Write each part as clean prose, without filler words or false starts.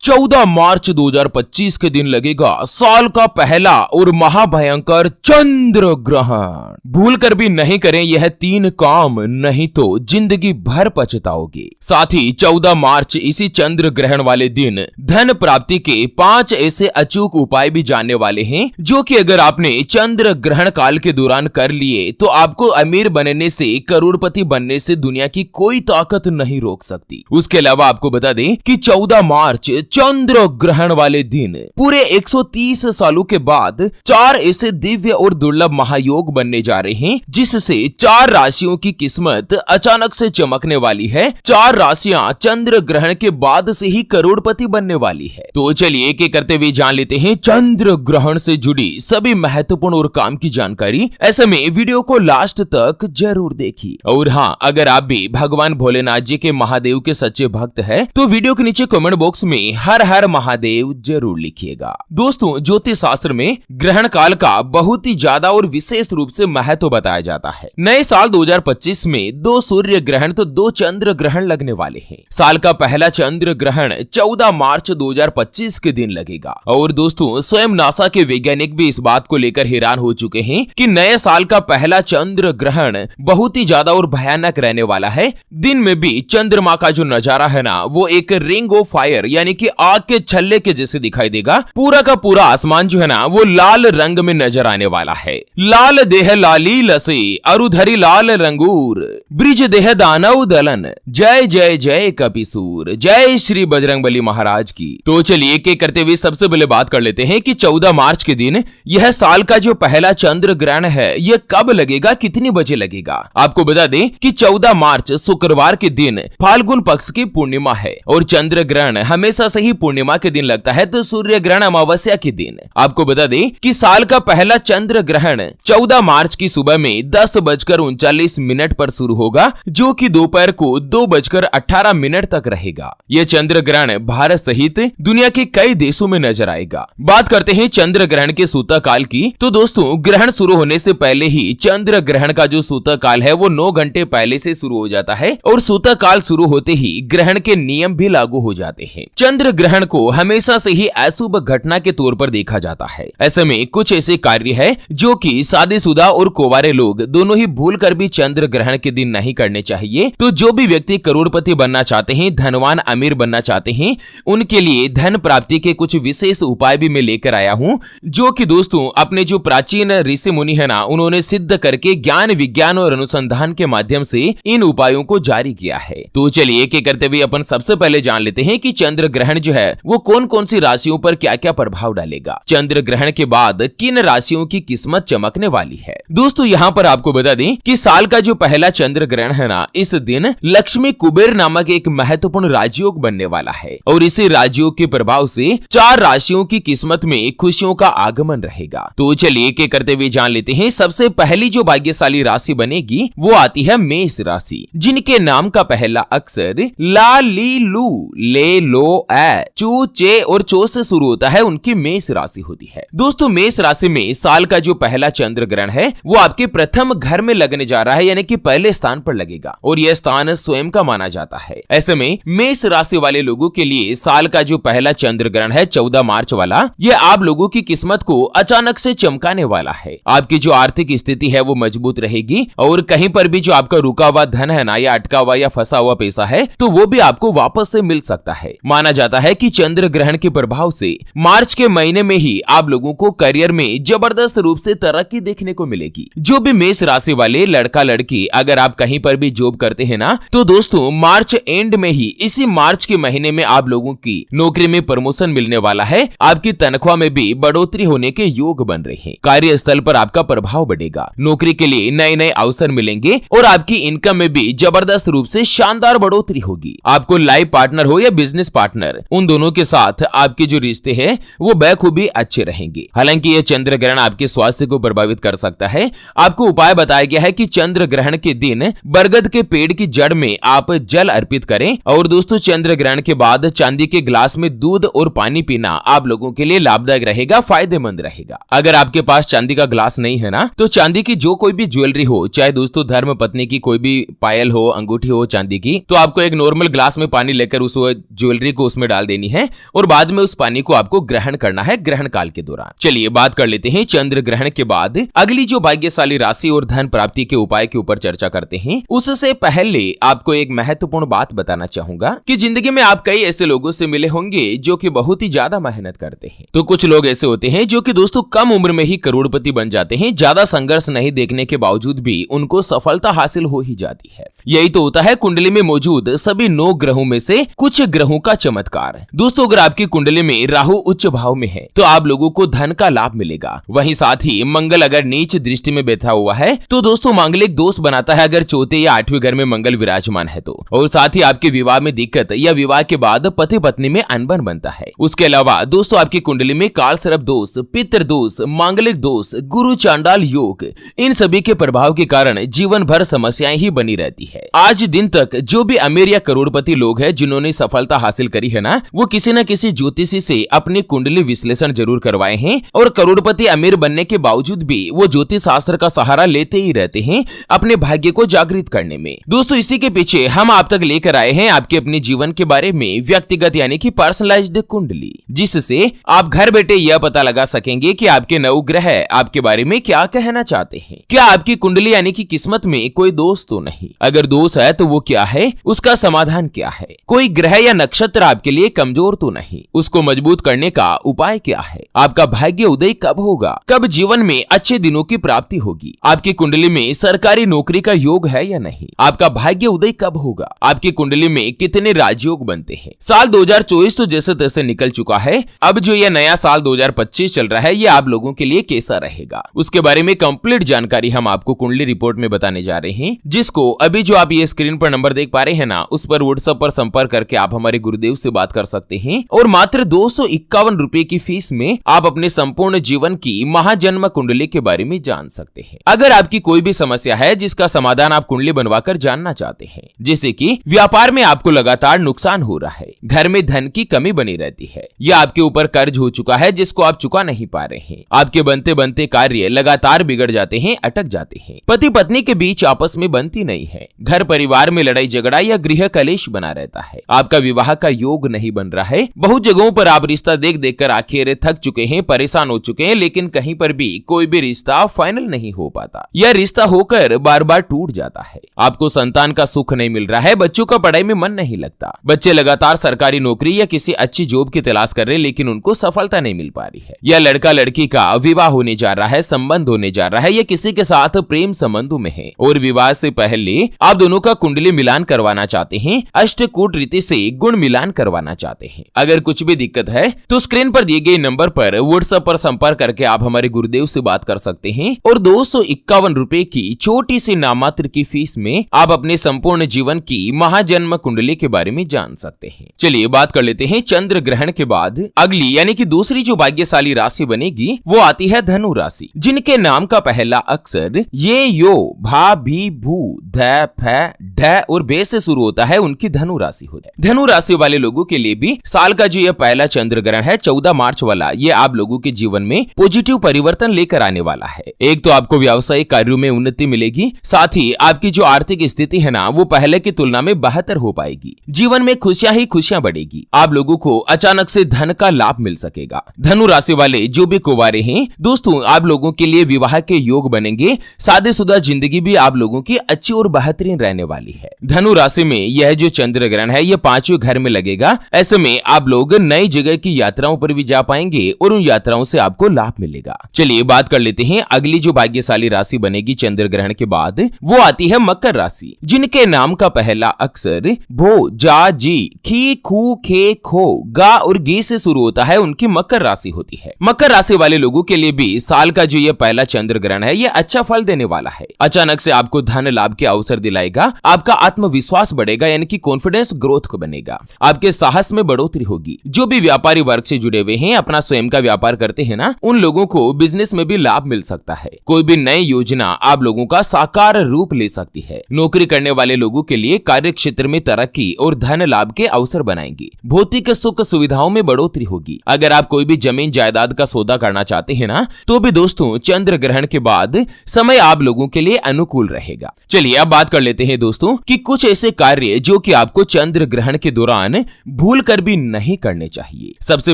14 मार्च 2025 के दिन लगेगा साल का पहला और महाभयंकर चंद्र ग्रहण। भूल कर भी नहीं करें यह 3 काम, नहीं तो जिंदगी भर पछताओगे। साथ ही 14 मार्च इसी चंद्र ग्रहण वाले दिन धन प्राप्ति के 5 ऐसे अचूक उपाय भी जानने वाले हैं, जो कि अगर आपने चंद्र ग्रहण काल के दौरान कर लिए तो आपको अमीर बनने से, करोड़पति बनने से दुनिया की कोई ताकत नहीं रोक सकती। उसके अलावा आपको बता दें कि 14 मार्च चंद्र ग्रहण वाले दिन पूरे 130 सालों के बाद 4 ऐसे दिव्य और दुर्लभ महायोग बनने जा रहे हैं, जिससे 4 राशियों की किस्मत अचानक से चमकने वाली है। 4 राशियां चंद्र ग्रहण के बाद से ही करोड़पति बनने वाली है। तो चलिए एक एक करते हुए जान लेते हैं चंद्र ग्रहण से जुड़ी सभी महत्वपूर्ण और काम की जानकारी। ऐसे में वीडियो को लास्ट तक जरूर देखिए। और हाँ, अगर आप भी भगवान भोलेनाथ जी के महादेव के सच्चे भक्त हैं, तो वीडियो के नीचे कमेंट बॉक्स में हर हर महादेव जरूर लिखिएगा। दोस्तों, ज्योतिष शास्त्र में ग्रहण काल का बहुत ही ज्यादा और विशेष रूप से महत्व बताया जाता है। नए साल 2025 में 2 सूर्य ग्रहण तो 2 चंद्र ग्रहण लगने वाले हैं। साल का पहला चंद्र ग्रहण 14 मार्च 2025 के दिन लगेगा। और दोस्तों, स्वयं नासा के वैज्ञानिक भी इस बात को लेकर हैरान हो चुके हैं कि नए साल का पहला चंद्र ग्रहण बहुत ही ज्यादा और भयानक रहने वाला है। दिन में भी चंद्रमा का जो नजारा है ना, वो एक रिंग ऑफ फायर यानी कि आग के छल्ले के जैसे दिखाई देगा। पूरा का पूरा आसमान जो है ना, वो लाल रंग में नजर आने वाला है। लाल देह लाली लसे अरुधरी लाल रंगूर, ब्रिज देह दानव दलन, जय जय जय कपिसूर, जय श्री बजरंगबली महाराज की। तो चलिए एक एक करते हुए सबसे पहले बात कर लेते हैं कि 14 मार्च के दिन यह साल का जो पहला चंद्र ग्रहण है, यह कब लगेगा, कितनी बजे लगेगा। आपको बता दें कि 14 मार्च शुक्रवार के दिन फाल्गुन पक्ष की पूर्णिमा है और चंद्र ग्रहण हमेशा से ही पूर्णिमा के दिन लगता है, तो सूर्य ग्रहण अमावस्या के दिन। आपको बता दें कि साल का पहला चंद्र ग्रहण 14 मार्च की सुबह में 10:39 पर शुरू होगा, जो कि दोपहर को 2:18 तक रहेगा। यह चंद्र ग्रहण भारत सहित दुनिया के कई देशों में नजर आएगा। बात करते हैं चंद्र ग्रहण के सूतक काल की, तो दोस्तों ग्रहण शुरू होने से पहले ही चंद्र ग्रहण का जो सूतक काल है वो 9 घंटे पहले से शुरू हो जाता है और सूतक काल शुरू होते ही ग्रहण के नियम भी लागू हो जाते हैं। चंद्र ग्रहण को हमेशा से ही अशुभ घटना के तौर पर देखा जाता है। ऐसे में कुछ ऐसे कार्य है जो कि शादीशुदा और कुंवारे लोग दोनों ही भूल कर भी चंद्र ग्रहण के दिन नहीं करने चाहिए। तो जो भी व्यक्ति करोड़पति बनना चाहते हैं, धनवान अमीर बनना चाहते हैं, उनके लिए धन प्राप्ति के कुछ विशेष उपाय भी मैं लेकर आया हूं, जो कि दोस्तों अपने जो प्राचीन ऋषि मुनि है ना, उन्होंने सिद्ध करके ज्ञान विज्ञान और अनुसंधान के माध्यम से इन उपायों को जारी किया है। तो चलिए एक एक करते हुए अपन सबसे पहले जान लेते हैं कि चंद्र ग्रहण जो है वो कौन कौन सी राशियों पर क्या क्या प्रभाव डालेगा। चंद्र ग्रहण के बाद किन राशियों की किस्मत चमकने वाली है। दोस्तों यहाँ पर आपको बता दें कि साल का जो पहला चंद्र ग्रहण है ना, इस दिन लक्ष्मी कुबेर नामक एक महत्वपूर्ण राजयोग बनने वाला है और इसी राजयोग के प्रभाव से 4 राशियों की किस्मत में खुशियों का आगमन रहेगा। तो चलिए एक एक करते हुए जान लेते हैं। सबसे पहली जो भाग्यशाली राशि बनेगी वो आती है मेष राशि, जिनके नाम का पहला अक्षर ला ली लू ले लो ए चू चे और चो से शुरू होता है, उनकी मेष राशि होती है। दोस्तों मेष राशि में साल का जो पहला चंद्र ग्रहण है वो आपके प्रथम घर में लगने जा रहा है, यानी कि पहले स्थान पर लगेगा और यह स्थान स्वयं का माना जाता है। ऐसे में मेष राशि वाले लोगों के लिए साल का जो पहला चंद्र ग्रहण है 14 मार्च वाला, यह आप लोगों की किस्मत को अचानक से चमकाने वाला है। आपकी जो आर्थिक स्थिति है वो मजबूत रहेगी और कहीं पर भी जो आपका रुका हुआ धन है ना, या अटका हुआ या फंसा हुआ पैसा है, तो वो भी आपको वापस से मिल सकता है। माना जाता है कि चंद्र ग्रहण के प्रभाव से मार्च के महीने में ही आप लोगों को करियर में जबरदस्त रूप से तरक्की देखने को मिलेगी। जो भी मेष राशि वाले लड़का लड़की अगर आप कहीं पर भी जॉब करते हैं ना, तो दोस्तों मार्च एंड में ही, इसी मार्च के महीने में आप लोगों की नौकरी में प्रमोशन मिलने वाला है। आपकी तनख्वाह में भी बढ़ोतरी होने के योग बन रहे हैं। कार्यस्थल पर आपका प्रभाव बढ़ेगा, नौकरी के लिए नए नए अवसर मिलेंगे और आपकी इनकम में भी जबरदस्त रूप से शानदार बढ़ोतरी होगी। आपको लाइफ पार्टनर हो या बिजनेस पार्टनर, उन दोनों के साथ आपके जो रिश्ते हैं वो बेखूबी अच्छे रहेंगे। हालांकि यह चंद्र ग्रहण आपके स्वास्थ्य को प्रभावित कर सकता है। आपको उपाय बताया गया है कि चंद्र ग्रहण के दिन बरगद के पेड़ की जड़ में आप जल अर्पित करें। और दोस्तों चंद्र ग्रहण के बाद चांदी के ग्लास में दूध और पानी पीना आप लोगों के लिए लाभदायक रहेगा, फायदेमंद रहेगा। अगर आपके पास चांदी का ग्लास नहीं है ना, तो चांदी की जो कोई भी ज्वेलरी हो, चाहे दोस्तों धर्म पत्नी की कोई भी पायल हो, अंगूठी हो चांदी की, तो आपको एक नॉर्मल ग्लास में पानी लेकर उस ज्वेलरी को उसमें डाल देनी है और बाद में उस पानी को आपको ग्रहण करना है ग्रहण काल के दौरान। चलिए बात कर लेते हैं चंद्र ग्रहण के बाद अगली जो भाग्यशाली राशि और धन प्राप्ति के उपाय के ऊपर चर्चा करते हैं। उससे पहले आपको एक महत्वपूर्ण बात बताना चाहूंगा कि जिंदगी में आप कई ऐसे लोगों से मिले होंगे जो कि बहुत ही ज्यादा मेहनत करते हैं। तो कुछ लोग ऐसे होते हैं जो कि दोस्तों कम उम्र में ही करोड़पति बन जाते हैं। ज्यादा संघर्ष नहीं देखने के बावजूद भी उनको सफलता हासिल हो ही जाती है। यही तो होता है कुंडली में मौजूद सभी 9 ग्रहों में से कुछ ग्रहों का चमत्कार। दोस्तों अगर आपकी कुंडली में राहु उच्च भाव में है तो आप लोगों को धन का लाभ मिलेगा। वहीं साथ ही मंगल अगर नीच दृष्टि में बैठा हुआ है तो दोस्तों मांगलिक दोष बनाता है अगर चौथे या 8वें घर में मंगल विराजमान है तो। और साथ ही आपके विवाह में दिक्कत या विवाह के बाद पति पत्नी में अनबन बनता है। उसके अलावा दोस्तों आपकी कुंडली में काल सर्प दोष, पितृ दोष, मांगलिक दोष, गुरु चांडाल योग, इन सभी के प्रभाव के कारण जीवन भर समस्याएं ही बनी रहती है। आज दिन तक जो भी अमीर या करोड़पति लोग हैं जिन्होंने सफलता हासिल करी है ना, वो किसी न किसी ज्योतिषी से अपनी कुंडली विश्लेषण जरूर करवाए हैं और करोड़पति अमीर बनने के बावजूद भी वो ज्योतिष शास्त्र का सहारा लेते ही रहते हैं अपने भाग्य को जागृत करने में। दोस्तों इसी के पीछे हम आप तक लेकर आए हैं आपके अपने जीवन के बारे में व्यक्तिगत यानी कि पर्सनलाइज्ड कुंडली, जिससे आप घर बैठे यह पता लगा सकेंगे कि आपके नवग्रह आपके बारे में क्या कहना चाहते हैं। क्या आपकी कुंडली यानी कि किस्मत में कोई दोष तो नहीं? अगर दोष है तो वो क्या है, उसका समाधान क्या है? कोई ग्रह या नक्षत्र आपके लिए कमजोर तो नहीं, उसको मजबूत करने का उपाय क्या है? आपका भाग्य उदय कब होगा? कब जीवन में अच्छे दिनों की प्राप्ति होगी? आपकी कुंडली में सरकारी नौकरी का योग है या नहीं? आपका भाग्य उदय कब होगा? आपकी कुंडली में कितने राजयोग बनते हैं? साल 2024 तो जैसे तैसे निकल चुका है। अब जो यह नया साल 2025 चल रहा है, ये आप लोगों के लिए कैसा रहेगा उसके बारे में कंप्लीट जानकारी हम आपको कुंडली रिपोर्ट में बताने जा रहे हैं, जिसको अभी जो आप ये स्क्रीन पर नंबर देख पा रहे हैं ना, उस पर व्हाट्सएप पर संपर्क करके आप हमारे गुरुदेव से बात कर सकते हैं और मात्र 251 रुपए की फीस में आप अपने संपूर्ण जीवन की महाजन्म कुंडली के बारे में जान सकते हैं। अगर आपकी कोई भी समस्या है जिसका समाधान आप कुंडली बनवाकर जानना चाहते हैं, जैसे कि व्यापार में आपको लगातार नुकसान हो रहा है, घर में धन की कमी बनी रहती है, या आपके ऊपर कर्ज हो चुका है जिसको आप चुका नहीं पा रहे हैं, आपके बनते बनते कार्य लगातार बिगड़ जाते हैं, अटक जाते हैं, पति पत्नी के बीच आपस में बनती नहीं है, घर परिवार में लड़ाई झगड़ा या गृह कलेश बना रहता है, आपका विवाह का योग नहीं बन रहा है, बहुत जगहों पर आप रिश्ता देख देख कर आखिर थक चुके हैं, परेशान हो चुके हैं, लेकिन कहीं पर भी कोई भी रिश्ता फाइनल नहीं हो पाता, यह रिश्ता होकर बार बार टूट जाता है, आपको संतान का सुख नहीं मिल रहा है, बच्चों का पढ़ाई में मन नहीं लगता, बच्चे लगातार सरकारी नौकरी या किसी अच्छी जॉब की तलाश कर रहे हैं लेकिन उनको सफलता नहीं मिल पा रही है, या लड़का लड़की का विवाह होने जा रहा है, संबंध होने जा रहा है, या किसी के साथ प्रेम संबंधों में है और विवाह से पहले आप दोनों का कुंडली मिलान करवाना चाहते हैं, अष्टकूट रीति से गुण मिलान करवाना चाहते हैं। अगर कुछ भी दिक्कत है तो स्क्रीन पर दिए गए नंबर पर व्हाट्सएप पर संपर्क करके आप हमारे गुरुदेव से बात कर सकते हैं और 251 रुपए की छोटी सी नामात्र की फीस में आप अपने संपूर्ण जीवन की महाजन्म कुंडली के बारे में जान सकते हैं। चलिए बात कर लेते हैं चंद्र ग्रहण के बाद अगली यानी कि दूसरी जो भाग्यशाली राशि बनेगी वो आती है धनु राशि, जिनके नाम का पहला अक्षर ये यो भा भी भू ध फ ढ और बे से शुरू होता है, उनकी धनु राशि होती है। धनु राशि वाले लोगों के लिए भी साल का जो यह पहला चंद्र ग्रहण है 14 मार्च वाला, ये आप लोगों के जीवन में पॉजिटिव परिवर्तन लेकर आने वाला है। एक तो आपको व्यावसायिक कार्यों में उन्नति मिलेगी, साथ ही आपकी जो आर्थिक स्थिति है ना वो पहले की तुलना में बेहतर हो पाएगी, जीवन में खुशियां ही खुशियां बढ़ेगी, आप लोगों को अचानक से धन का लाभ मिल सकेगा। धनु राशि वाले जो भी कुंवारे हैं दोस्तों, आप लोगों के लिए विवाह के योग बनेंगे, शादीशुदा जिंदगी भी आप लोगों की अच्छी और बेहतरीन रहने वाली है। धनु राशि में यह जो चंद्र ग्रहण है ये 5वें घर में लगेगा, ऐसे में आप लोग नई जगह की यात्राओं पर भी जा पाएंगे और उन यात्राओं से आपको लाभ मिलेगा। चलिए बात कर लेते हैं अगली जो भाग्यशाली राशि बनेगी चंद्र ग्रहण के बाद, वो आती है मकर राशि, जिनके नाम का पहला अक्षर भो जा जी खी खू खे खो गा और गे से शुरू होता है, उनकी मकर राशि होती है। मकर राशि वाले लोगों के लिए भी साल का जो ये पहला चंद्र ग्रहण है ये अच्छा फल देने वाला है, अचानक से आपको धन लाभ के अवसर दिलाएगा, आपका आत्मविश्वास बढ़ेगा यानी कि कॉन्फिडेंस ग्रोथ बनेगा, आपके साहस में बढ़ोतरी होगी। जो भी व्यापारी वर्ग से जुड़े हुए हैं, अपना स्वयं का व्यापार करते हैं ना, उन लोगों को बिजनेस में भी लाभ मिल सकता है, कोई भी नई योजना आप लोगों का साकार रूप ले सकती है। नौकरी करने वाले लोगों के लिए कार्य क्षेत्र में तरक्की और धन लाभ के अवसर बनाएंगे, भौतिक सुख सुविधाओं में बढ़ोतरी होगी। अगर आप कोई भी जमीन जायदाद का सौदा करना चाहते हैं ना, तो भी दोस्तों चंद्र ग्रहण के बाद समय आप लोगों के लिए अनुकूल रहेगा। चलिए अब बात कर लेते हैं दोस्तों कि कुछ ऐसे कार्य जो कि आपको चंद्र ग्रहण के दौरान भूल कर भी नहीं करने चाहिए। सबसे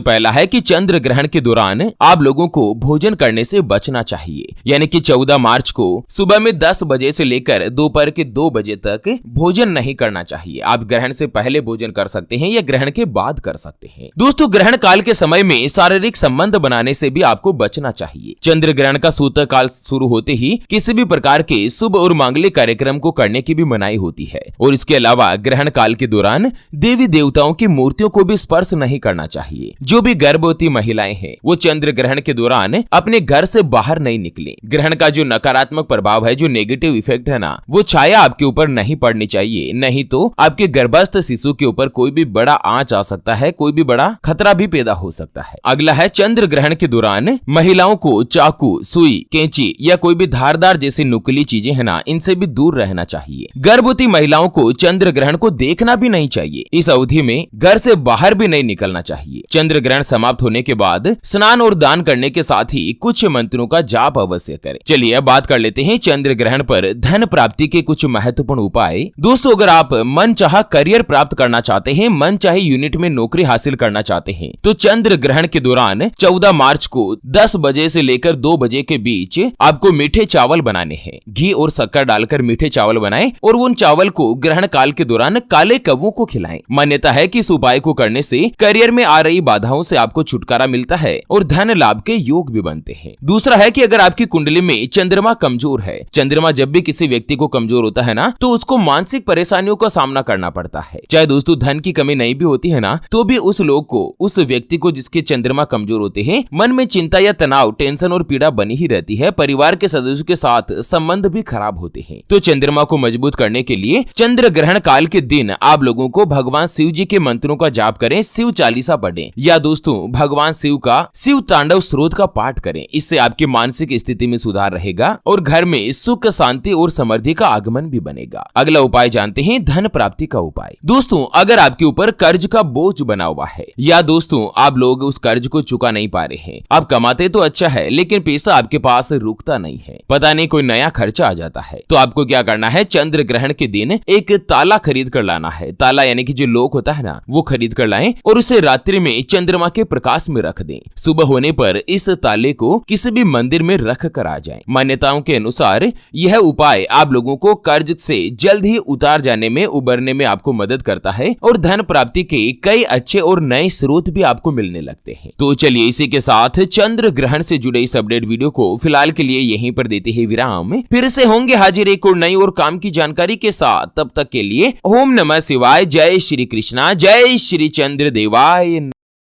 पहला है कि चंद्र ग्रहण के दौरान आप लोगों को भोजन करने से बचना चाहिए, यानी कि 14 मार्च को सुबह में 10 बजे से लेकर दोपहर के 2 बजे तक भोजन नहीं करना चाहिए। आप ग्रहण से पहले भोजन कर सकते हैं या ग्रहण के बाद कर सकते हैं। दोस्तों, ग्रहण काल के समय में शारीरिक संबंध बनाने से भी आपको बचना चाहिए। चंद्र ग्रहण का सूतक काल शुरू होते ही किसी भी प्रकार के शुभ और मांगलिक कार्यक्रम को करने की भी मनाही होती है। और इसके अलावा ग्रहण काल के दौरान देवी देवताओं की मूर्तियों को भी स्पर्श नहीं करना चाहिए। जो भी गर्भवती महिलाएं हैं वो चंद्र ग्रहण के दौरान अपने घर से बाहर नहीं निकले। ग्रहण का जो नकारात्मक प्रभाव है, जो नेगेटिव इफेक्ट है ना, वो छाया आपके ऊपर नहीं पड़नी चाहिए, नहीं तो आपके गर्भस्थ शिशु के ऊपर कोई भी बड़ा आंच आ सकता है, कोई भी बड़ा खतरा भी पैदा हो सकता है। अगला है चंद्र ग्रहण के दौरान महिलाओं को चाकू, सुई, कैंची या कोई भी धारदार जैसी नुकीली चीजें है ना, इनसे भी दूर रहना चाहिए। गर्भवती महिलाओं को चंद्र ग्रहण को देखना भी नहीं चाहिए। इस अवधि में घर से बाहर भी नहीं निकलना चाहिए। चंद्र ग्रहण समाप्त होने के बाद स्नान और दान करने के साथ ही कुछ मंत्रों का जाप अवश्य करें। चलिए अब बात कर लेते हैं चंद्र ग्रहण पर धन प्राप्ति के कुछ महत्वपूर्ण उपाय। दोस्तों, अगर आप मनचाहा करियर प्राप्त करना चाहते हैं, मनचाही यूनिट में नौकरी हासिल करना चाहते हैं, तो चंद्र ग्रहण के दौरान 14 मार्च को 10 बजे से लेकर 2 बजे के बीच आपको मीठे चावल बनाने हैं। घी और शक्कर डालकर मीठे चावल बनाएं और उन चावल को ग्रहण काल के दौरान काले कौवों को खिलाएं। मान्यता है कि इस उपाय को करने से करियर में आ रही बाधाओं से आपको छुटकारा मिलता है और धन लाभ के योग भी बनते हैं। दूसरा है कि अगर आपकी कुंडली में चंद्रमा कमजोर है, चंद्रमा जब भी किसी व्यक्ति को कमजोर होता है ना, तो उसको मानसिक परेशानियों का सामना करना पड़ता है। चाहे दोस्तों धन की कमी नहीं भी होती है ना, तो भी उस लोग को, उस व्यक्ति को जिसके चंद्रमा कमजोर होते हैं, मन में चिंता या तनाव, टेंशन और पीड़ा बनी ही रहती है। परिवार के सदस्यों के साथ संबंध भी खराब होते हैं। तो चंद्रमा को मजबूत करने के लिए चंद्र ग्रहण काल के दिन आप लोगों को भगवान शिव जी के मंत्रों का जाप करें, शिव चालीसा पढ़ें या दोस्तों भगवान शिव का शिव तांडव स्रोत का पाठ करें। इससे आपकी मानसिक स्थिति में सुधार रहेगा और घर में सुख, शांति और समृद्धि का आगमन भी बनेगा। अगला उपाय जानते हैं धन प्राप्ति का उपाय। दोस्तों, अगर आपके ऊपर कर्ज का बोझ बना हुआ है या दोस्तों आप लोग उस कर्ज को चुका नहीं पा रहे हैं, आप कमाते तो अच्छा है लेकिन पैसा आपके पास रुकता नहीं है, पता नहीं कोई नया खर्चा आ जाता है, तो आपको क्या करना है, चंद्र ग्रहण के दिन एक ताला खरीद कर लाना है। ताला यानी कि जो लॉक होता है ना, वो खरीद कर लाएं और उसे रात्रि में चंद्रमा के प्रकाश में रख दें। सुबह होने पर इस ताले को किसी भी मंदिर में रख कर आ जाएं। मान्यताओं के अनुसार यह उपाय आप लोगों को कर्ज से जल्द ही उतार जाने में, उबरने में आपको मदद करता है और धन प्राप्ति के कई अच्छे और नए स्रोत भी आपको मिलने लगते हैं। तो चलिए इसी के साथ चंद्र ग्रहण से जुड़े इस अपडेट वीडियो को फिलहाल के लिए यहीं पर देते हैं विराम। फिर से होंगे हाजिर एक और नई और काम की जानकारी के साथ। तब तक के लिए ओम नमः शिवाय, जय श्री कृष्णा, जय श्री चंद्र देवाय।